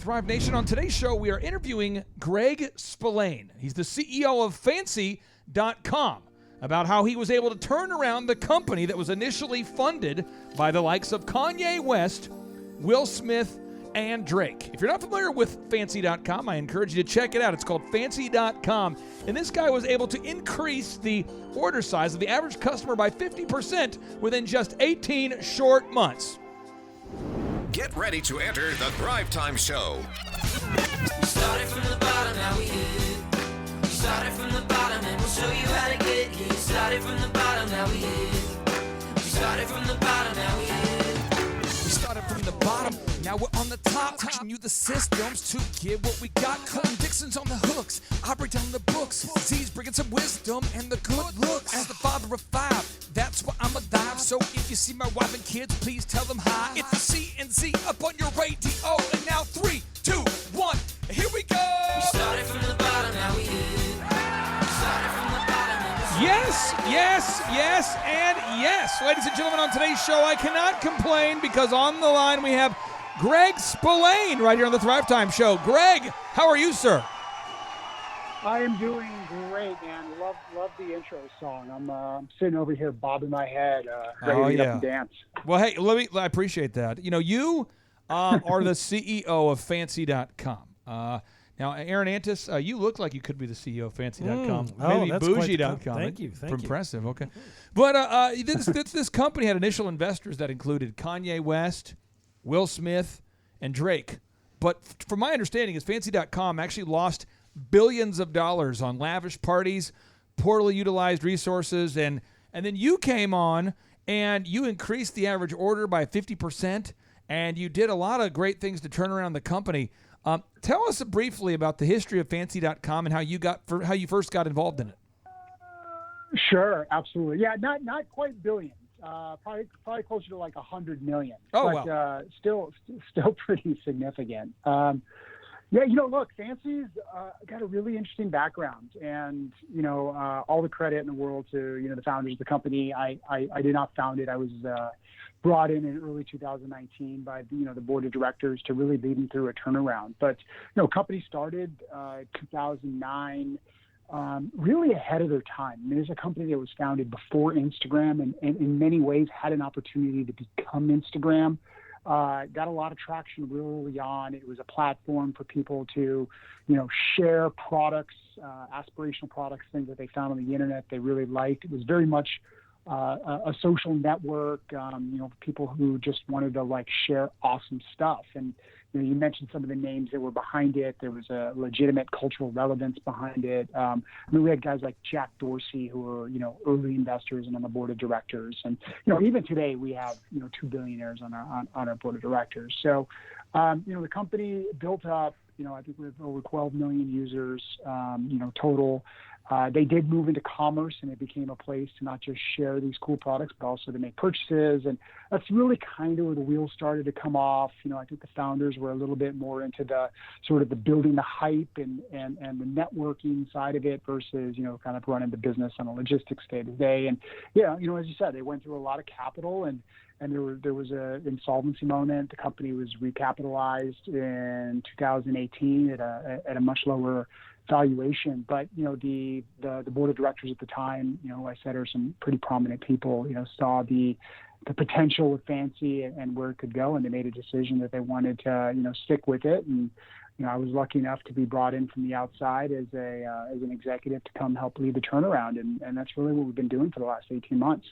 Thrive Nation. On today's show, we are interviewing Greg Spillane. He's the CEO of Fancy.com, about how he was able to turn around the company that was initially funded by the likes of Kanye West, Will Smith, and Drake. If you're not familiar with Fancy.com, I encourage you to check it out. It's called Fancy.com. And this guy was able to increase the order size of the average customer by 50% within just 18 short months. Get ready to enter the Thrive Time Show. We started from the bottom, now we hit. We started from the bottom and we'll show you how to get here. Started from the bottom, now we hit. We started from the bottom, now we hit. We started from the bottom, now we're on the top, teaching you the systems to get what we got. Cutting Dixon's on the hooks, I break down the books. Z's bringing some wisdom and the good looks. As the father of five, that's what I'm a dive. So if you see my wife and kids, please tell them hi. It's the C&Z up on your radio. And now 3, 2, 1, here we go. We started from the bottom, now we hit. We started from the bottom and we'll Yes, yes, yes, and yes. Ladies and gentlemen, on today's show, I cannot complain because on the line we have Greg Spillane right here on the Thrive Time Show. Greg, how are you, sir? I am doing great, man. Love the intro song. I'm sitting over here bobbing my head, ready to get up and dance. Well, hey, I appreciate that. You know, you are the CEO of Fancy.com. Now, Aaron Antis, you look like you could be the CEO of Fancy.com. Maybe that's Bougie.com. Thank you. Impressive, okay. But this company had initial investors that included Kanye West, Will Smith, and Drake. But from my understanding is Fancy.com actually lost billions of dollars on lavish parties, poorly utilized resources, and then you came on and you increased the average order by 50%, and you did a lot of great things to turn around the company. Tell us briefly about the history of Fancy.com and how you first got involved in it. Sure, absolutely. Yeah, not quite billions. Probably closer to like 100 million. Oh, but, wow. Still pretty significant. Yeah, look, Fancy's got a really interesting background, and all the credit in the world to the founders of the company. I did not found it. I was brought in early 2019 by the board of directors to really lead them through a turnaround. But company started 2009. Really ahead of their time. I mean, there's a company that was founded before Instagram and in many ways had an opportunity to become Instagram. Got a lot of traction real early on. It was a platform for people to, share products, aspirational products, things that they found on the internet they really liked. It was very much a social network, people who just wanted to share awesome stuff. And you mentioned some of the names that were behind it. There was a legitimate cultural relevance behind it. We had guys like Jack Dorsey who were, early investors and on the board of directors. And, even today we have, 2 billionaires on our board of directors. So, the company built up, I think we have over 12 million users, total. They did move into commerce, and it became a place to not just share these cool products, but also to make purchases. And that's really kind of where the wheels started to come off. I think the founders were a little bit more into the sort of the building the hype and the networking side of it versus, kind of running the business on a logistics day-to-day. And, as you said, they went through a lot of capital, and there was a insolvency moment. The company was recapitalized in 2018 at a much lower valuation. But, the board of directors at the time, I said are some pretty prominent people, saw the potential of Fancy and where it could go. And they made a decision that they wanted to, stick with it. And, I was lucky enough to be brought in from the outside as an executive to come help lead the turnaround. And that's really what we've been doing for the last 18 months.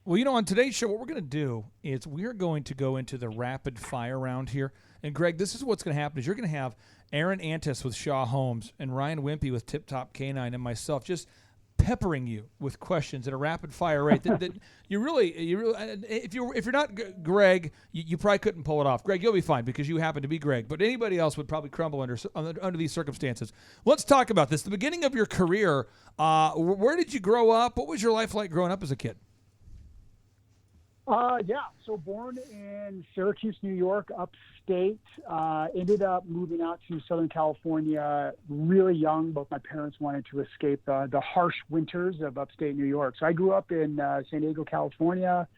Well, on today's show, what we're going to do is we're going to go into the rapid fire round here. And Greg, this is what's going to happen is you're going to have Aaron Antis with Shaw Holmes and Ryan Wimpy with Tip Top Canine and myself just peppering you with questions at a rapid fire rate that you really if you're not Greg, you probably couldn't pull it off. Greg, you'll be fine because you happen to be Greg, but anybody else would probably crumble under these circumstances. Let's talk about this. The beginning of your career, where did you grow up? What was your life like growing up as a kid? So born in Syracuse, New York, upstate, ended up moving out to Southern California really young. Both my parents wanted to escape the harsh winters of upstate New York. So I grew up in San Diego, California,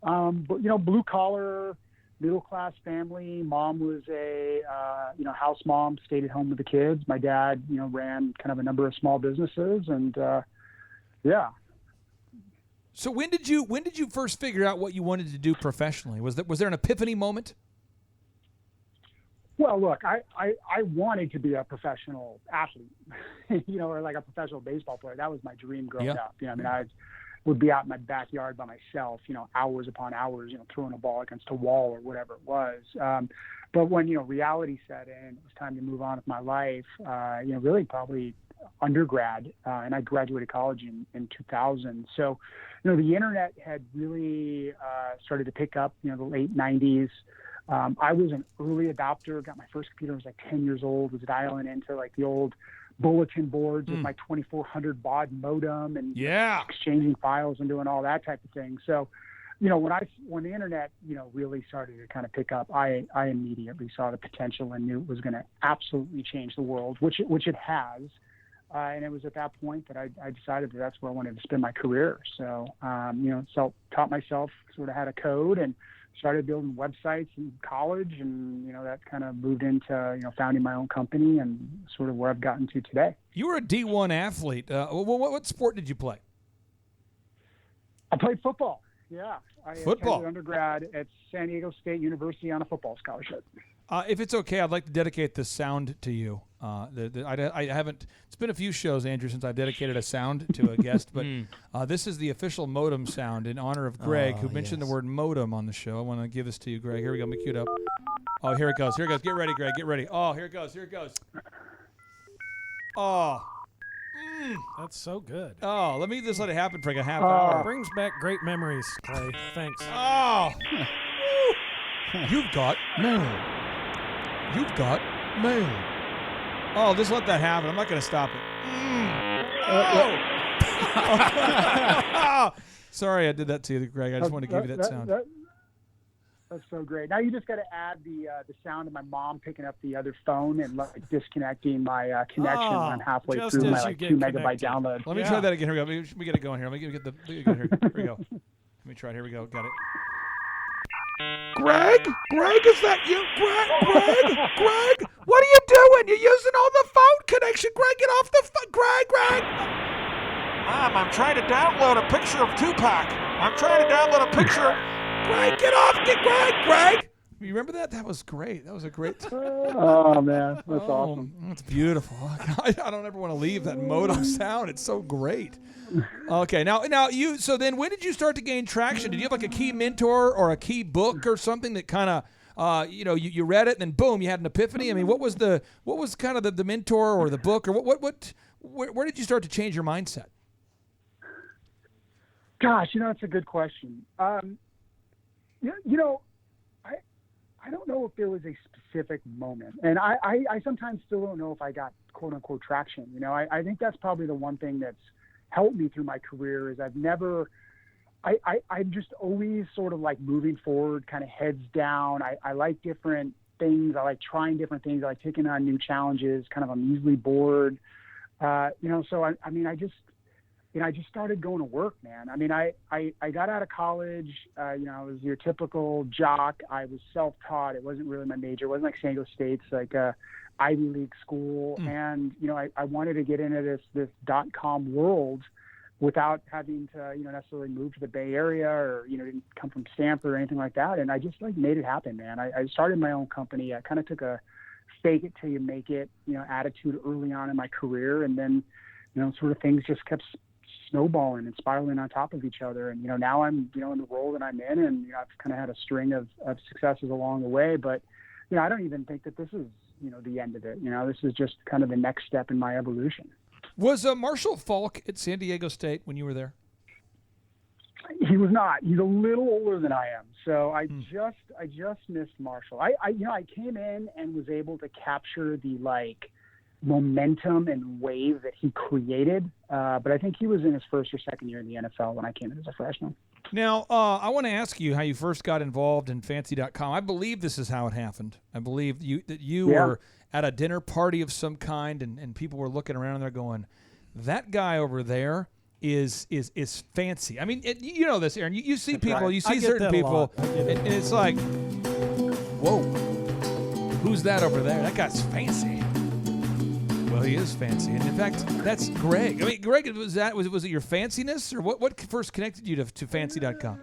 blue collar, middle-class family. Mom was a, house mom, stayed at home with the kids. My dad, ran kind of a number of small businesses, and yeah. So when did you first figure out what you wanted to do professionally? Was there an epiphany moment? Well, look, I wanted to be a professional athlete, or like a professional baseball player. That was my dream growing up. I would be out in my backyard by myself, hours upon hours, throwing a ball against a wall or whatever it was. But when, reality set in, it was time to move on with my life, really probably undergrad, and I graduated college in 2000. So, the internet had really started to pick up, the late 90s. I was an early adopter, got my first computer, I was like 10 years old, was dialing into like the old bulletin boards with my 2400 baud modem and exchanging files and doing all that type of thing. So, when the internet, really started to kind of pick up, I immediately saw the potential and knew it was going to absolutely change the world, which it has. And it was at that point that I decided that that's where I wanted to spend my career. So, taught myself sort of how to code and started building websites in college, and that kind of moved into founding my own company and sort of where I've gotten to today. You were a D1 athlete. What sport did you play? I played football. Yeah, I Football. attended undergrad at San Diego State University on a football scholarship. If it's okay, I'd like to dedicate this sound to you. I haven't. It's been a few shows, Andrew, since I've dedicated a sound to a guest, but this is the official modem sound in honor of Greg, who mentioned the word modem on the show. I want to give this to you, Greg. Here we go. Let me cue it up. Oh, here it goes. Here it goes. Get ready, Greg. Get ready. Oh, here it goes. Here it goes. Oh. That's so good. Oh, let me just let it happen for like a half hour. Brings back great memories, Clay. Thanks. Oh. You've got mail. You've got mail. Oh, just let that happen. I'm not going to stop it. Oh. Sorry I did that to you, Greg. I just want to give you that sound. That's so great. Now you just got to add the sound of my mom picking up the other phone and like disconnecting my connection when I'm halfway through my 2 megabyte download. Let me try that again. Here we go. We get it going here. Let me get the. Here we go. Let me try it. Here we go. Got it. Greg, is that you? Greg, what are you doing? You're using all the phone connection. Greg, get off the phone. Greg. Mom, I'm trying to download a picture of Tupac. Greg, get off. Greg. You remember that? That was great. That was a great. Oh man, that's awesome. That's beautiful. I don't ever want to leave that modem sound. It's so great. Okay, now you. So then, when did you start to gain traction? Did you have like a key mentor or a key book or something that kind of, you read it and then boom, you had an epiphany? I mean, what was kind of the mentor or the book or where did you start to change your mindset? Gosh, that's a good question. I don't know if there was a specific moment, and I sometimes still don't know if I got quote unquote traction. I think that's probably the one thing that's helped me through my career is I'm just always sort of like moving forward, kind of heads down. I like different things. I like trying different things. I like taking on new challenges. I'm easily bored. So I just started going to work, man. I mean, I got out of college, I was your typical jock. I was self-taught. It wasn't really my major. It wasn't like San Diego State's like a Ivy League school. And, I wanted to get into this .com world without having to, necessarily move to the Bay Area or, didn't come from Stanford or anything like that. And I just made it happen, man. I started my own company. I kind of took a fake it till you make it, attitude early on in my career. And then, sort of things just kept snowballing and spiraling on top of each other. And, now I'm, in the role that I'm in, and, I've kind of had a string of successes along the way, but, I don't even think that this is, the end of it. This is just kind of the next step in my evolution. Was Marshall Falk at San Diego State when you were there? He was not. He's a little older than I am. So I just missed Marshall. I came in and was able to capture the momentum and wave that he created. But I think he was in his first or second year in the NFL when I came in as a freshman. Now, I want to ask you how you first got involved in Fancy.com. I believe this is how it happened. I believe that you were at a dinner party of some kind, and people were looking around and they're going, that guy over there is fancy. I mean, you know this, Aaron. You see people, you see certain people, and it's like, Whoa. Who's that over there? That guy's fancy. Well, he is fancy. And in fact, that's Greg. I mean, Greg, was it your fanciness, or what first connected you to fancy.com?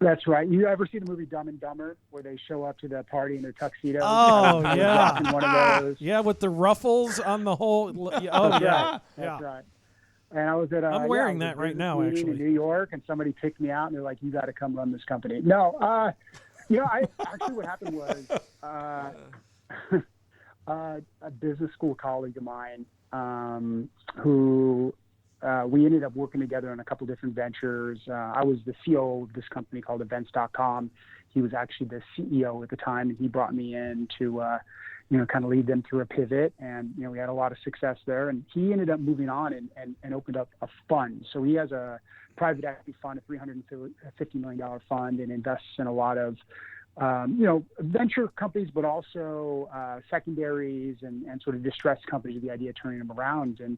That's right. You ever see the movie Dumb and Dumber, where they show up to the party in their tuxedos? Oh, I was yeah. rocking one of those. Yeah, with the ruffles on the whole. Oh, yeah. That's right. And I was at I'm wearing that right now, meeting actually. in New York, and somebody picked me out, and they're like, "You got to come run this company." No, I actually what happened was a business school colleague of mine who we ended up working together on a couple different ventures. I was the CEO of this company called Events.com. He was actually the CEO at the time, and he brought me in to kind of lead them through a pivot. And, we had a lot of success there. And he ended up moving on and opened up a fund. So he has a private equity fund, a $350 million fund, and invests in a lot of, venture companies, but also secondaries and sort of distressed companies with the idea of turning them around. And,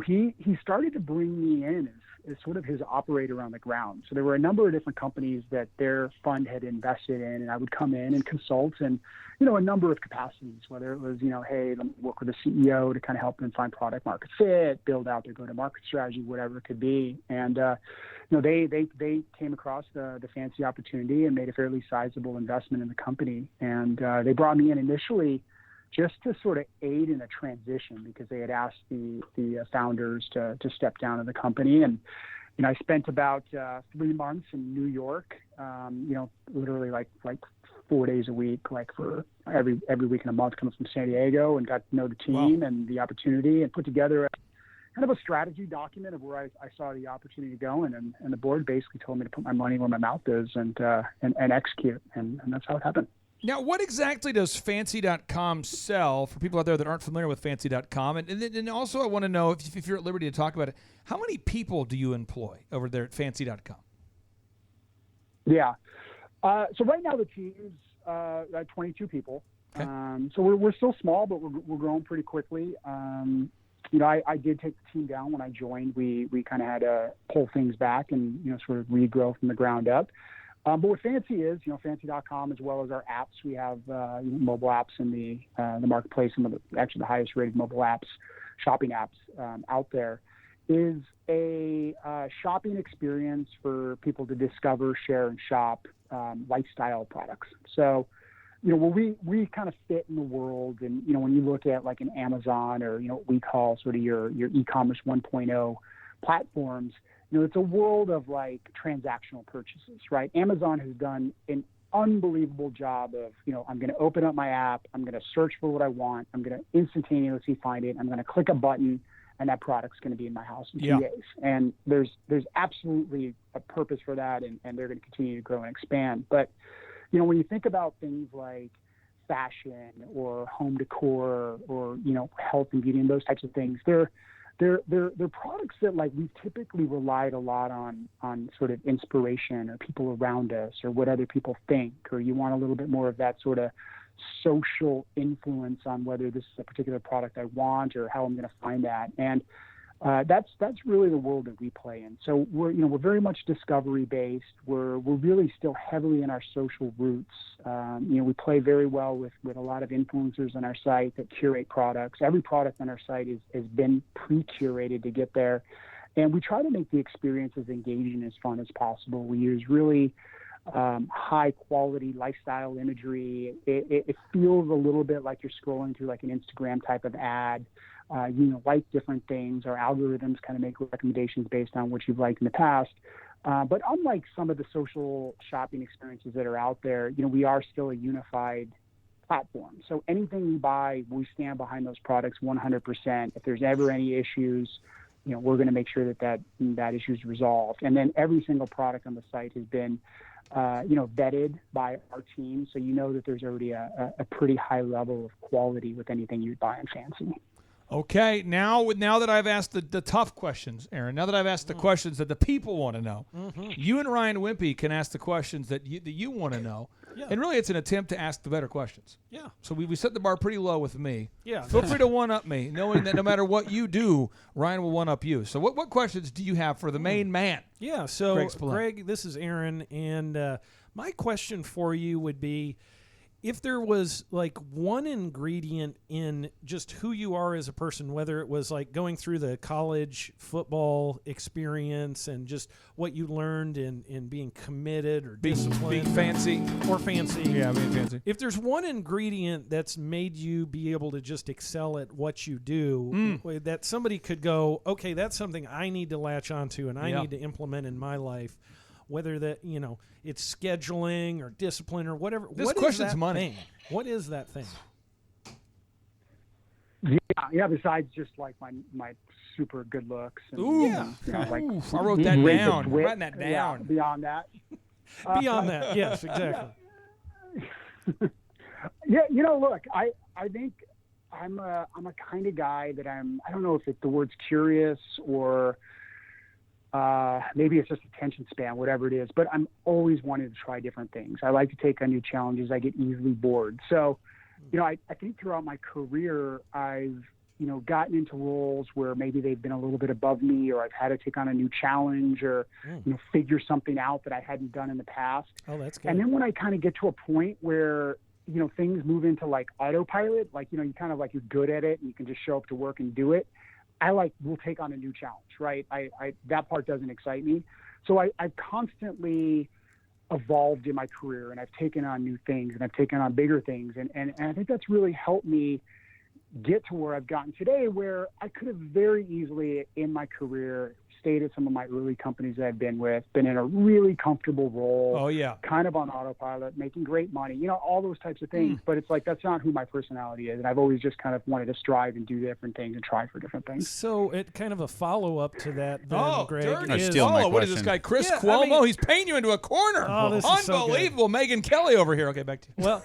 he started to bring me in as sort of his operator on the ground. So there were a number of different companies that their fund had invested in, and I would come in and consult and, a number of capacities, whether it was, hey, let me work with the CEO to kind of help them find product market fit, build out their go-to-market strategy, whatever it could be. And, they came across the fancy opportunity and made a fairly sizable investment in the company. And they brought me in initially just to sort of aid in a transition, because they had asked the founders to step down in the company. And, I spent about 3 months in New York, literally like 4 days a week, like for every week and a month, coming from San Diego, and got to know the team and the opportunity, and put together kind of a strategy document of where I saw the opportunity going. And the board basically told me to put my money where my mouth is and execute. And that's how it happened. Now, what exactly does Fancy.com sell for people out there that aren't familiar with Fancy.com? And also I want to know, if you're at liberty to talk about it, how many people do you employ over there at Fancy.com? Yeah. So right now the team's 22 people. Okay. So we're still small, but we're growing pretty quickly. I did take the team down when I joined. We kind of had to pull things back and, sort of regrow from the ground up. But what Fancy is, Fancy.com, as well as our apps, we have mobile apps in the marketplace, some of the highest rated mobile apps, shopping apps out there, is a shopping experience for people to discover, share, and shop lifestyle products. So, where we kind of fit in the world, and, when you look at like an Amazon or, what we call sort of your e-commerce 1.0 platforms, it's a world of like transactional purchases, right? Amazon has done an unbelievable job of, I'm going to open up my app, I'm going to search for what I want, I'm going to instantaneously find it, I'm going to click a button, and that product's going to be in my house in 2 days. And there's absolutely a purpose for that, and they're going to continue to grow and expand. But, when you think about things like fashion or home decor or, health and beauty and those types of things, they're products that like we've typically relied a lot on sort of inspiration or people around us or what other people think, or you want a little bit more of that sort of social influence on whether this is a particular product I want or how I'm going to find that. And that's really the world that we play in. So we're very much discovery based. We're really still heavily in our social roots. We play very well with a lot of influencers on our site that curate products. Every product on our site has been pre-curated to get there. And we try to make the experience as engaging and as fun as possible. We use really high quality lifestyle imagery. It feels a little bit like you're scrolling through like an Instagram type of ad. Like different things. Our algorithms kind of make recommendations based on what you've liked in the past. But unlike some of the social shopping experiences that are out there, we are still a unified platform. So anything we buy, we stand behind those products 100%. If there's ever any issues, we're going to make sure that issue is resolved. And then every single product on the site has been vetted by our team. So that there's already a pretty high level of quality with anything you buy on Fancy. Okay, now that I've asked the tough questions, Aaron, now that I've asked the questions that the people want to know, you and Ryan Wimpy can ask the questions that you want to know. Yeah. And really, it's an attempt to ask the better questions. Yeah. So we set the bar pretty low with me. Yeah. Feel free to one-up me, knowing that no matter what you do, Ryan will one-up you. So what questions do you have for the main man? Yeah, so Greg Spillane. Greg, this is Aaron, and my question for you would be, if there was like one ingredient in just who you are as a person, whether it was like going through the college football experience and just what you learned in being committed or disciplined, being fancy or fancy. Yeah, being fancy. If there's one ingredient that's made you be able to just excel at what you do, that somebody could go, okay, that's something I need to latch onto and I need to implement in my life. Whether that, it's scheduling or discipline or whatever. This what question's is that money. thing? What is that thing? Yeah. Besides just like my super good looks. And, Ooh, I wrote that down. I'm writing that down. Yeah, beyond that. Beyond that, yes, exactly. Yeah, look, I think I'm a kind of guy that I don't know if the word's curious or maybe it's just attention span, whatever it is, but I'm always wanting to try different things. I like to take on new challenges. I get easily bored. So, I think throughout my career, I've, gotten into roles where maybe they've been a little bit above me, or I've had to take on a new challenge or, figure something out that I hadn't done in the past. Oh, that's good. And then when I kind of get to a point where, things move into like autopilot, like, you kind of like you're good at it and you can just show up to work and do it. We'll take on a new challenge, right? That part doesn't excite me. So I've constantly evolved in my career, and I've taken on new things, and I've taken on bigger things. And I think that's really helped me get to where I've gotten today, where I could have very easily in my career stayed at some of my early companies that I've been with, been in a really comfortable role. Oh, yeah. Kind of on autopilot, making great money, all those types of things. But it's like, that's not who my personality is. And I've always just kind of wanted to strive and do different things and try for different things. So it kind of a follow-up to that then, Greg. What is this guy, Chris Cuomo? He's painting you into a corner. Oh, this is so unbelievable. Megan Kelly over here. Okay, back to you. Well,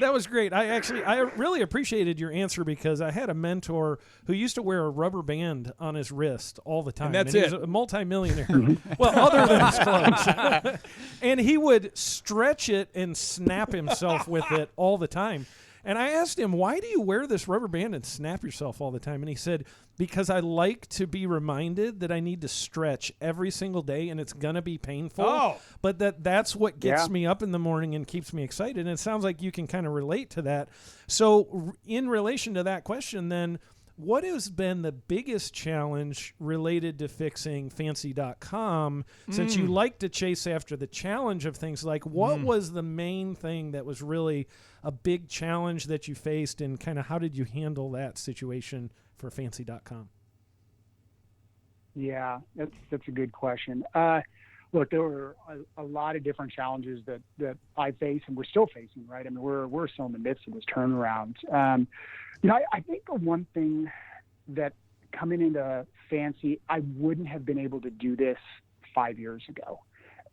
that was great. I really appreciated your answer because I had a mentor who used to wear a rubber band on his wrist all the time. And that's He was a multimillionaire. Well, other than his clothes. And he would stretch it and snap himself with it all the time. And I asked him, why do you wear this rubber band and snap yourself all the time? And he said, because I like to be reminded that I need to stretch every single day and it's going to be painful. Oh. But that's what gets me up in the morning and keeps me excited. And it sounds like you can kind of relate to that. So in relation to that question then, what has been the biggest challenge related to fixing fancy.com since you like to chase after the challenge of things? Like what was the main thing that was really a big challenge that you faced and kind of how did you handle that situation for fancy.com? Yeah, that's a good question. Look, there were a lot of different challenges that I face and we're still facing, right? I mean, we're still in the midst of this turnaround. I think the one thing that coming into Fancy, I wouldn't have been able to do this 5 years ago.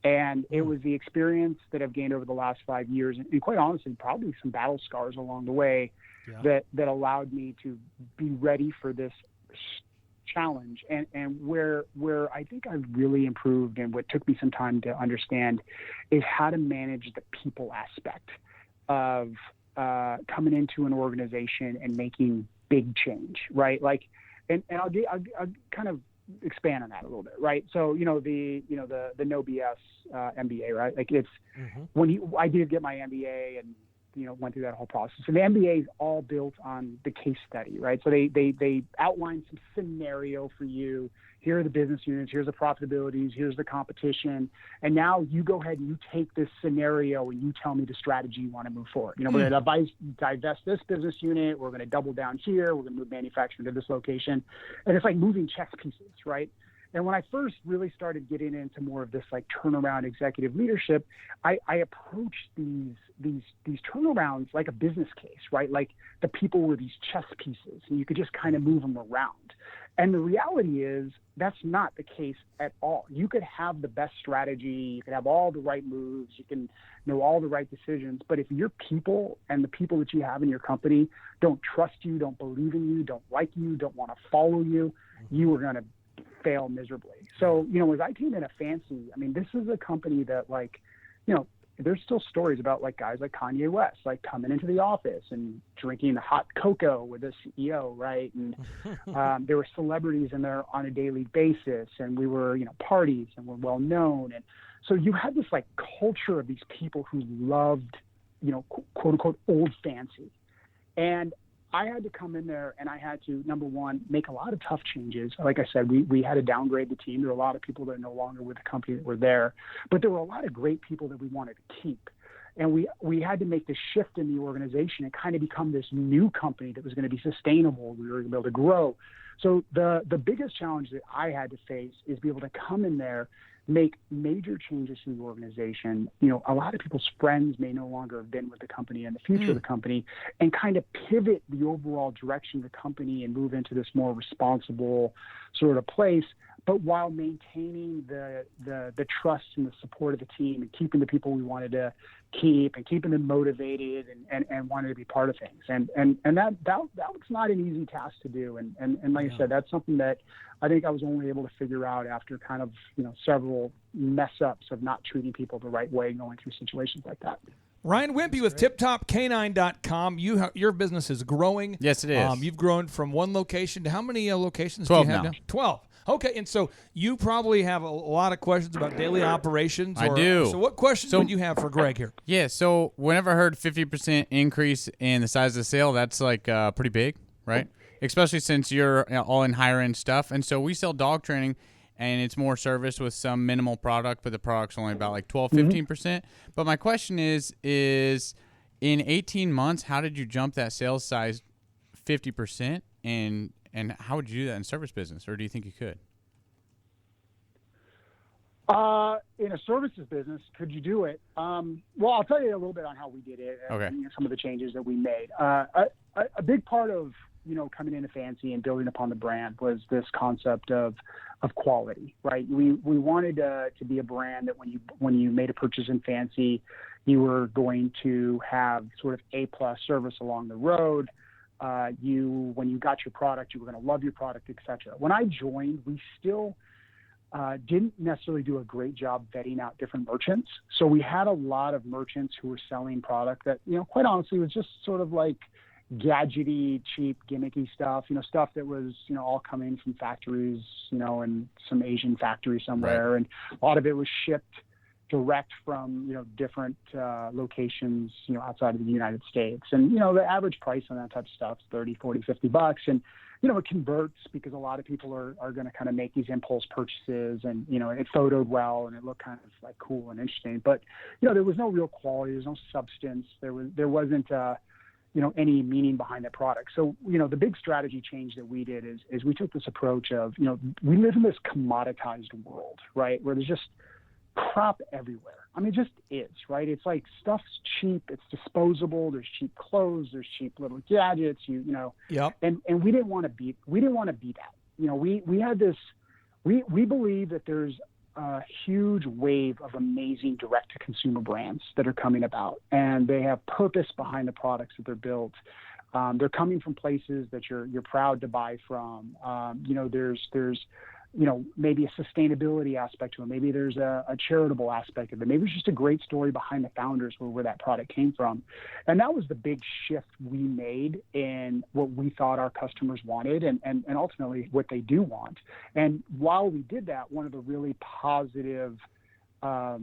And it was the experience that I've gained over the last 5 years, and quite honestly, probably some battle scars along the way that allowed me to be ready for this challenge. And where I think I've really improved and what took me some time to understand is how to manage the people aspect of coming into an organization and making big change, right? Like, and I'll kind of expand on that a little bit, right? So, the no BS MBA, right? Like it's I did get my MBA and, went through that whole process. And the MBA is all built on the case study, right? So they outline some scenario for you. Here are the business units. Here's the profitabilities. Here's the competition. And now you go ahead and you take this scenario and you tell me the strategy you want to move forward. We're going to divest this business unit. We're going to double down here. We're going to move manufacturing to this location. And it's like moving chess pieces, right? And when I first really started getting into more of this like turnaround executive leadership, I approached these turnarounds like a business case, right? Like the people were these chess pieces and you could just kind of move them around. And the reality is that's not the case at all. You could have the best strategy, you could have all the right moves, you can know all the right decisions, but if your people and the people that you have in your company don't trust you, don't believe in you, don't like you, don't want to follow you, you are going to fail miserably. So, as I came into Fancy, I mean, this is a company that there's still stories about like guys like Kanye West, like coming into the office and drinking hot cocoa with the CEO, right? And there were celebrities in there on a daily basis, and we were, parties and we're well known. And so you had this like culture of these people who loved quote unquote old Fancy. And I had to come in there and I had to, number one, make a lot of tough changes. Like I said, we had to downgrade the team. There were a lot of people that are no longer with the company that were there, but there were a lot of great people that we wanted to keep. And we had to make this shift in the organization and kind of become this new company that was going to be sustainable. We were going to be able to grow. So the biggest challenge that I had to face is be able to come in there, make major changes to the organization. A lot of people's friends may no longer have been with the company and the future of the company, and kind of pivot the overall direction of the company and move into this more responsible sort of place, but while maintaining the trust and the support of the team and keeping the people we wanted to keep and keeping them motivated and wanted to be part of things. And that was not an easy task to do. And like I said, that's something that I think I was only able to figure out after kind of, several mess ups of not treating people the right way going through situations like that. Ryan Wimpy with TipTopCanine.com. Your business is growing. Yes, it is. You've grown from one location to how many locations 12 do you have now? 12. Okay, and so you probably have a lot of questions about daily operations. I do. So what questions would you have for Greg here? Yeah, so whenever I heard 50% increase in the size of the sale, that's like pretty big, right? Especially since you're all in higher-end stuff. And so we sell dog training, and it's more service with some minimal product, but the product's only about like 12, 15%. But my question is in 18 months, how did you jump that sales size 50%? And how would you do that in service business, or do you think you could? In a services business, could you do it? Well, I'll tell you a little bit on how we did it and some of the changes that we made. A big part of coming into Fancy and building upon the brand was this concept of quality, right? We wanted to be a brand that when you made a purchase in Fancy, you were going to have sort of A+ service along the road. When you got your product, you were going to love your product, etc. When I joined, we still didn't necessarily do a great job vetting out different merchants. So we had a lot of merchants who were selling product that, quite honestly, was just sort of like gadgety, cheap, gimmicky stuff, stuff that was, all coming from factories, and some Asian factory somewhere. Right. And a lot of it was shipped direct from, different locations, outside of the United States. And, the average price on that type of stuff is $30, $40, $50. And, it converts because a lot of people are going to kind of make these impulse purchases and, it photoed well and it looked kind of like cool and interesting. But, there was no real quality. There's no substance. There wasn't, any meaning behind that product. So, the big strategy change that we did is we took this approach of, we live in this commoditized world, right, where there's just crap everywhere. I mean, it just is, right? It's like stuff's cheap, it's disposable, there's cheap clothes, there's cheap little gadgets, Yep. And we didn't want to be that. We had this, we believe that there's a huge wave of amazing direct-to-consumer brands that are coming about, and they have purpose behind the products that they're built. They're coming from places that you're proud to buy from. There's maybe a sustainability aspect to it. Maybe there's a charitable aspect of it. Maybe it's just a great story behind the founders where that product came from. And that was the big shift we made in what we thought our customers wanted and ultimately what they do want. And while we did that, one of the really positive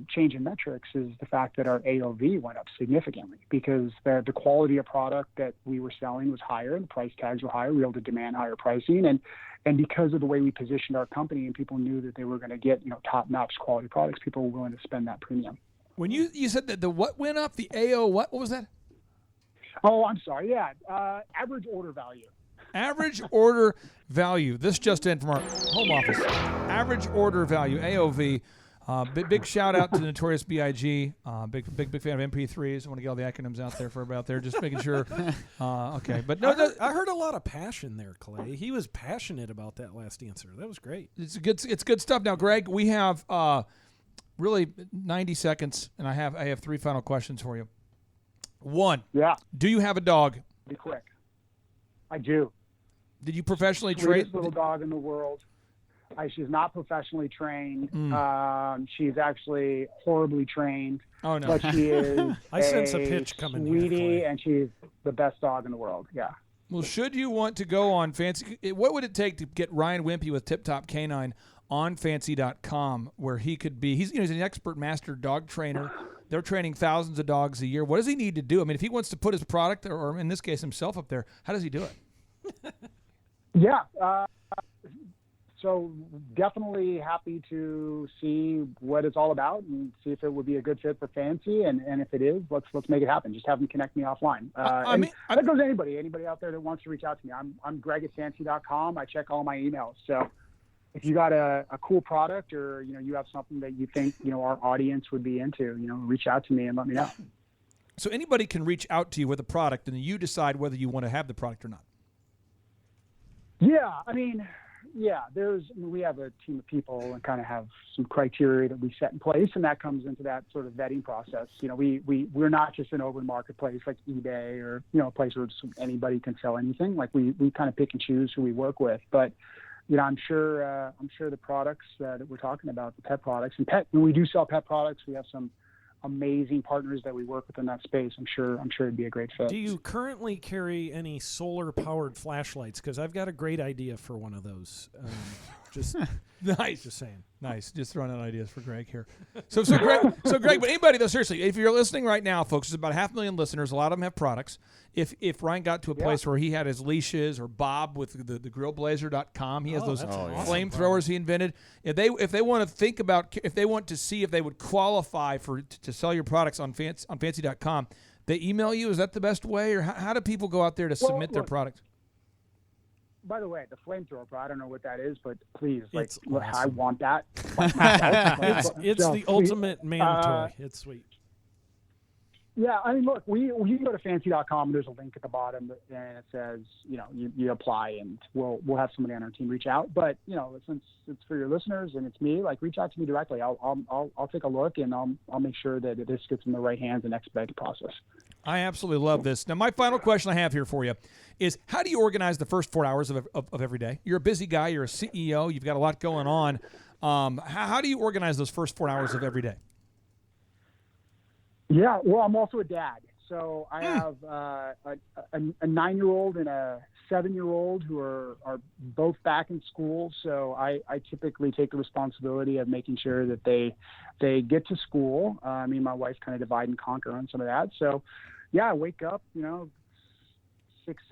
change in metrics is the fact that our AOV went up significantly because the quality of product that we were selling was higher and the price tags were higher. We were able to demand higher pricing. And because of the way we positioned our company and people knew that they were going to get, top-notch quality products, people were willing to spend that premium. When you said that the what went up, the AO, what was that? Oh, I'm sorry. Yeah. Average order value. Average order value. This just in from our home office. Average order value, AOV. Big shout out to Notorious B.I.G. Big fan of MP3s. I want to get all the acronyms out there for about there, just making sure. Okay, but no, I heard a lot of passion there, Clay. He was passionate about that last answer. That was great. It's good stuff. Now, Greg, we have really 90 seconds, and I have three final questions for you. One. Yeah. Do you have a dog? Be quick. I do. Did you professionally train? Sweetest little dog in the world. She's not professionally trained. She's actually horribly trained. Oh no! But she is I sense a pitch coming sweetie, here, and she's the best dog in the world. Yeah. Well, should you want to go on Fancy, what would it take to get Ryan Wimpy with Tip Top Canine on Fancy.com, where he could be? He's an expert master dog trainer They're training thousands of dogs a year. What does he need to do? I mean, if he wants to put his product, or in this case himself, up there, how does he do it? Yeah. So definitely happy to see what it's all about and see if it would be a good fit for Fancy. And if it is, let's make it happen. Just have them connect me offline. That goes to anybody out there that wants to reach out to me. I'm Greg at Fancy.com. I check all my emails. So if you got a cool product, or you have something that you think our audience would be into, reach out to me and let me know. So anybody can reach out to you with a product, and then you decide whether you want to have the product or not. Yeah, we have a team of people and kind of have some criteria that we set in place, and that comes into that sort of vetting process. We're not just an open marketplace like eBay or a place where anybody can sell anything. Like we kind of pick and choose who we work with, but I'm sure the products that we're talking about, the pet products when we do sell pet products, we have some amazing partners that we work with in that space. I'm sure it'd be a great fit. Do you currently carry any solar-powered flashlights? Because I've got a great idea for one of those. Just nice. Just saying. Nice. Just throwing out ideas for Greg here. So Greg, but anybody though, seriously, if you're listening right now, folks, there's about 500,000 listeners. A lot of them have products. If Ryan got to a place where he had his leashes, or Bob with the grillblazer.com, he has those flamethrowers he invented. If they want to think about, if they want to see if they would qualify to sell your products on fancy.com, they email you. Is that the best way, or how do people go out there to submit their products? By the way, the flamethrower, I don't know what that is, but please, awesome. I want that. It's the ultimate man toy. It's sweet. Yeah, I mean, look, we can go to fancy.com. There's a link at the bottom, and it says, you apply, and we'll have somebody on our team reach out. But since it's for your listeners and it's me, reach out to me directly. I'll take a look, and I'll make sure that this gets in the right hands and expedite the process. I absolutely love this. Now, my final question I have here for you is, how do you organize the first 4 hours of every day? You're a busy guy. You're a CEO. You've got a lot going on. How do you organize those first 4 hours of every day? Yeah, well, I'm also a dad. So I have a 9-year-old and a 7-year-old who are both back in school. So I typically take the responsibility of making sure that they get to school. Me and my wife kind of divide and conquer on some of that. So, yeah, I wake up, 6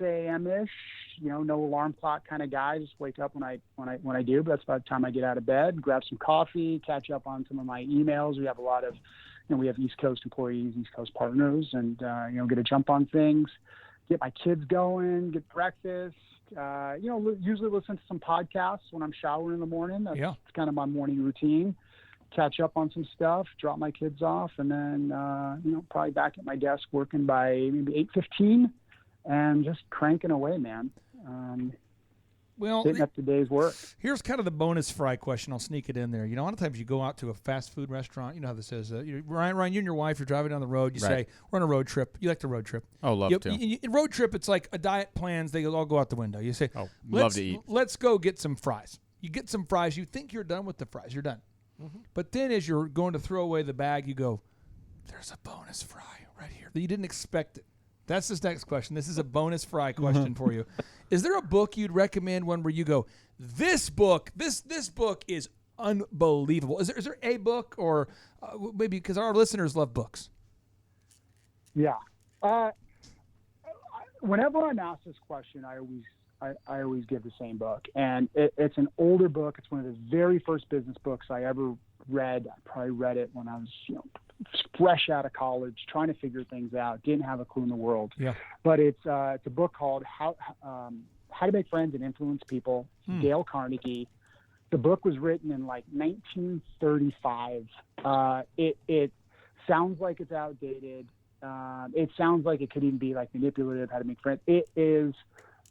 a.m.-ish, no alarm clock kind of guy. Just wake up when I do. But that's about the time I get out of bed, grab some coffee, catch up on some of my emails. We have a lot of we have East Coast employees, East Coast partners, and, get a jump on things, get my kids going, get breakfast, usually listen to some podcasts when I'm showering in the morning. That's kind of my morning routine. Catch up on some stuff, drop my kids off, and then, probably back at my desk working by maybe 8:15 and just cranking away, man. Getting up the day's work. Here's kind of the bonus fry question. I'll sneak it in there. A lot of times you go out to a fast food restaurant. You know how this is. Ryan, you and your wife, you're driving down the road. You say, we're on a road trip. You like to road trip. Oh, love to. Road trip, it's like a diet plans. They all go out the window. You say, love to eat. Let's go get some fries. You get some fries. You think you're done with the fries. You're done. Mm-hmm. But then as you're going to throw away the bag, you go, there's a bonus fry right here. You didn't expect it. That's this next question. This is a bonus fry question for you. Is there a book you'd recommend, one where you go, this book is unbelievable? Is there a book, or maybe because our listeners love books? Yeah. Whenever I'm asked this question, I always give the same book, and it's an older book. It's one of the very first business books I ever read. I probably read it when I was, fresh out of college, trying to figure things out, didn't have a clue in the world. Yeah. But it's a book called How to Make Friends and Influence People, Dale Carnegie. The book was written in 1935. It sounds like it's outdated. It sounds like it could even be manipulative, how to make friends. It is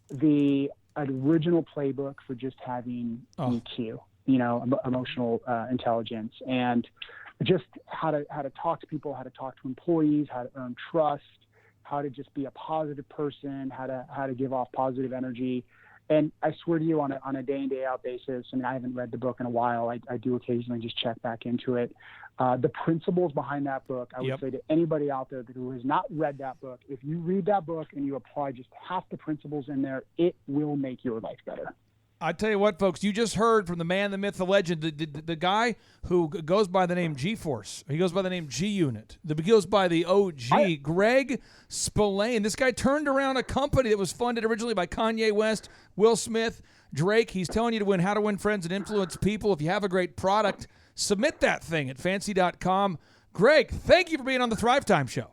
the original playbook for just having EQ, emotional intelligence, and just how to talk to people, how to talk to employees, how to earn trust, how to just be a positive person, how to give off positive energy. And I swear to you, on a day in, day out basis, I mean, I haven't read the book in a while. I do occasionally just check back into it. The principles behind that book, I would say to anybody out there who has not read that book, if you read that book and you apply just half the principles in there, it will make your life better. I tell you what, folks, you just heard from the man, the myth, the legend, the guy who goes by the name G-Force. He goes by the name G-Unit. He goes by the OG, Greg Spillane. This guy turned around a company that was funded originally by Kanye West, Will Smith, Drake. He's telling you to win, how to win friends and influence people. If you have a great product, submit that thing at fancy.com. Greg, thank you for being on the Thrive Time Show.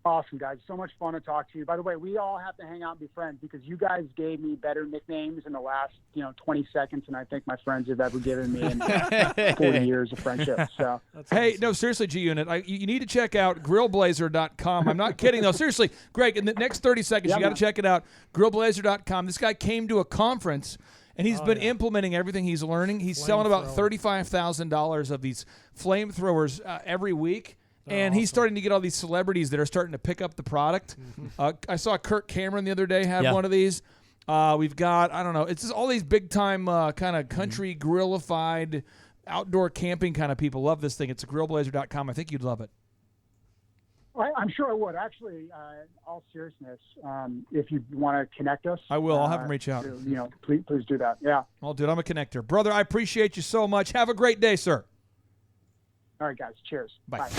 Awesome, guys. So much fun to talk to you. By the way, we all have to hang out and be friends because you guys gave me better nicknames in the last, 20 seconds than I think my friends have ever given me in 40 years of friendship. So, hey, no, seriously, G-Unit, you need to check out grillblazer.com. I'm not kidding, though. Seriously, Greg, in the next 30 seconds, you got to check it out, grillblazer.com. This guy came to a conference, and he's been implementing everything he's learning. He's selling about $35,000 of these flamethrowers every week. And he's starting to get all these celebrities that are starting to pick up the product. I saw Kirk Cameron the other day had one of these. We've got, I don't know, it's just all these big-time kind of country grillified outdoor camping kind of people love this thing. It's grillblazer.com. I think you'd love it. I'm sure I would. Actually, all seriousness, if you want to connect us. I will. I'll have him reach out. Please do that. Yeah. I'll do it. I'm a connector. Brother, I appreciate you so much. Have a great day, sir. All right, guys. Cheers. Bye.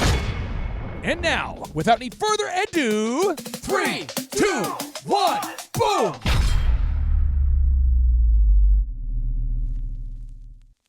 And now, without any further ado, 3, 2, 1, boom!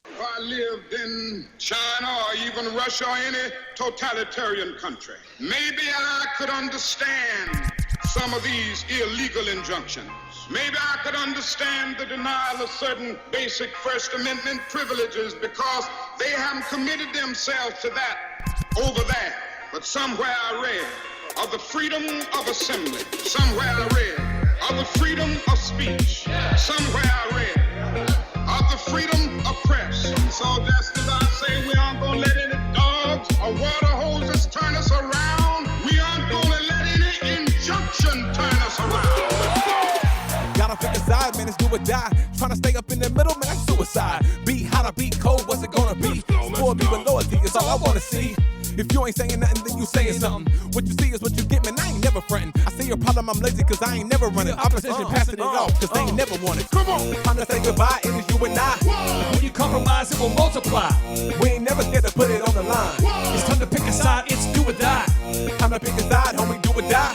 If I lived in China or even Russia or any totalitarian country, maybe I could understand some of these illegal injunctions. Maybe I could understand the denial of certain basic First Amendment privileges because they haven't committed themselves to that over there. But somewhere I read of the freedom of assembly. Somewhere I read of the freedom of speech. Somewhere I read of the freedom of press. So just as I say, we aren't going to let any dogs or water hoses turn us around. We aren't going to let any injunction turn us around. Gotta pick a side, man, it's do or die. Trying to stay up in the middle, man, that's suicide. Be hot or be cold, what's it gonna be? Spoil me with loyalty, it's all I wanna see. If you ain't saying nothing, then you saying something. What you see is what you get, man, I ain't never frontin'. I say your problem, I'm lazy, cause I ain't never running. Opposition passing it off, cause they ain't never want it. Come on, time to say goodbye, it is you and I. When you compromise, it will multiply. We ain't never scared to put it on the line. It's time to pick a side, it's do or die. Time to pick a side, homie, do or die.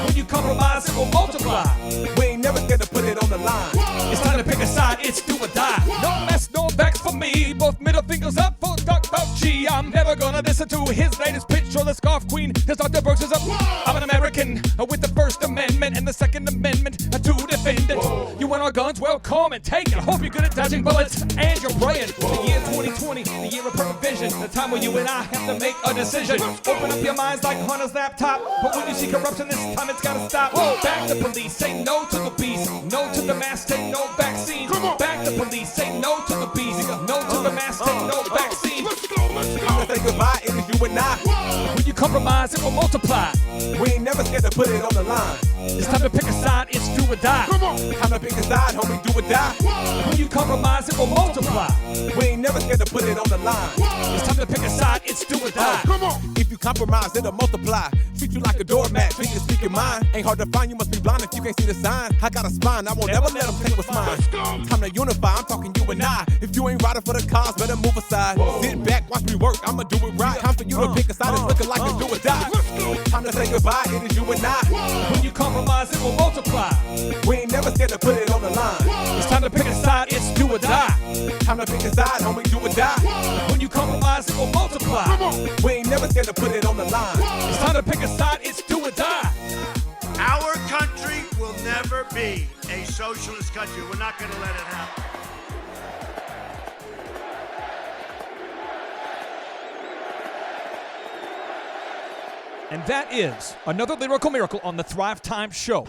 When you compromise, it will multiply. We ain't never scared to put it on the line. It's time to pick a side, it's do or die. No mess, no backs for me. Both middle fingers up for Doc Fauci. I'm never gonna listen to his latest pitch or the scarf queen. His Dr. Brooks is up. I'm an American with the First Amendment and the Second Amendment to defend it. You want our guns? Well, come and take it. Hope you're good at dodging bullets and you're praying. The year 2020, the year of perfect vision. The time where you and I have to make a decision. Open up your minds like Hunter's laptop. But when you see corruption, this time it's gotta stop. Back the police, say no to the beast. No to the mask, take no vaccine. Back the police, say no to the beast. No to the mask, take no vaccine. Time to say goodbye, it is you and I. When you compromise, it will multiply. We ain't never scared to put it on the line. It's time to pick a side, it's do or die. Time to pick a side, homie, do or die. When you compromise, it will multiply. We ain't never scared to put it on the line. It's time to pick a side, it's do or die. If you compromise, it'll multiply. Treat you like a doormat, treat you speak your mind. Ain't hard to find, you must be blind if you can't see the sign. I got a spine, I won't ever let them take what's mine. Time to unify, I'm talking you and I. If you ain't riding for the cause, better move aside. Sit back, watch me work, I'ma do it right. Time for you to pick a side, it's looking like a do or die. Time to say goodbye, it is you and I. When you compromise, it will multiply. We ain't never scared to put it on the line. It's time to pick a side, it's do or die. Time to pick a side, homie, do or die. When you compromise, it will multiply. We ain't never scared to put it on the line. It's time to pick a side, it's do or die. Our country will never be a socialist country. We're not going to let it happen. And that is another lyrical miracle on the Thrive Time Show.